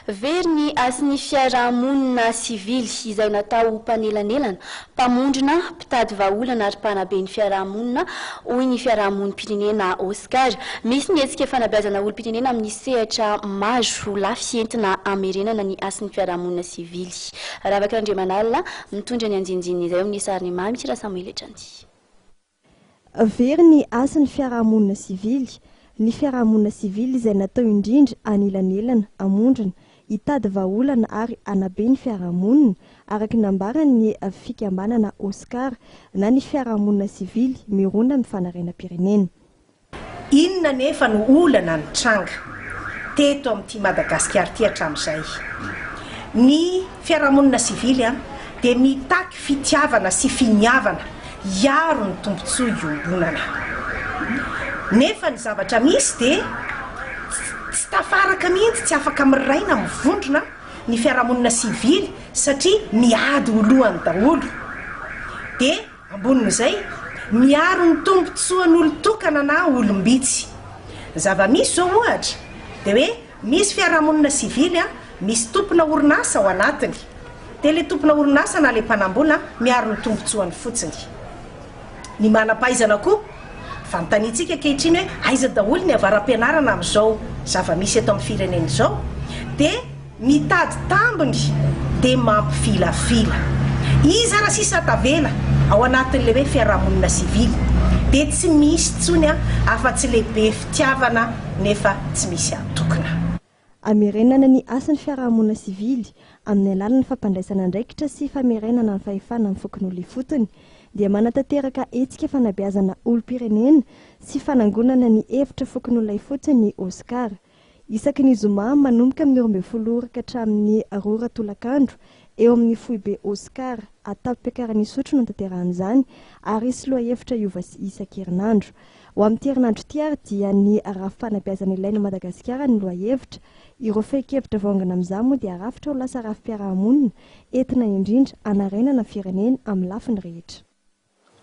very ny asiny fiarahamonina sivily izay natao mpanelanelana mpamondrina mpitady vaolana ary mpanabe ny fiarahamonina hoy ny fiarahamonim-pirenena Oscar. Misy ny hetsika fanabeazana olom-pirenena amin'ny sehatra maro lafientina amerenana ny asiny fiarahamonina sivily. Ravaka Andriamanalina mitondra ny anjinjiny izay amin'ny sariny mamy Sira Samuel Etrandy. Very ny asiny fiarahamonina sivily. Ny fiarahamonina sivily izay natao indrindra anilanelana, amondrina, hitady vaolana ary anabe ny fiarahamonina araka nambarany ny fikambanana Oscar na ny fiarahamonina sivily mirona amin'ny fanaraina-pirenena. Inona nefa no olana ny tranga teto amin'ity Madagasikara ty hatramin'izay. Ny fiarahamonina sivily dia mitaky fitiavana sy finiavana hiaro ny tombontsoa iombonana. Nefa ny zavatra misy dia tsy tafaraka mihitsy, tsy afaka miraina mivondrona ny fiarahamonina sivily satria miady olohany daholo. Dia ambonin'izay miaro ny tombontsoan'olon-tokana na olombitsy. Zava-misy zao ohatra dia hoe misy fiarahamonina sivily misy tompona orinasa ao anatiny. Dia ilay tompona orinasa na ilay mpanambola miaro ny tombontsoany fotsiny. Ny manam-pahaizana koa fanotanitsika ankehitriny hoe aiza daholo ny avaram-pianarana amin'izao zava-misy eto amin'ny firenena izao dia mitady tambiny dia mampifilafila. Izy raha sisa tavela ao anatin'ilay hoe fiarahamonina sivily dia tsy misy tsony afa-tsy lehibe fitiavana nefa tsy misy antokona. Amerenana ny asan'ny fiarahamonina sivily amin'ny alalan'ny fampandraisana andraikitra sy famerenana ny fahefana amin'ny fokon'olona fotony dia manatanteraka hetsika fanabeazana olom-pirenena sy fanangonana ny hevitra fokon'olona fotony Oscar. Isaky ny zoma manomboka amin'ny 12 ka hatramin'ny 2 tolakandro eo amin'ny foibe Oscar atapim-piakarany sotro no tanteran'izany ary isy loha-hevitra iova isan-kerinandro. Ho amin'ny herinandro ity ary dia ny rafim-panabeazana ilaina Madagasikara ny loha-hevitra. Ireo fehi-kevitra vaongana amin'izany moa dia rafitra ho lasa rafim-piarahamonina entina indrindra anarenana firenena amin'ny lafiny rehetra.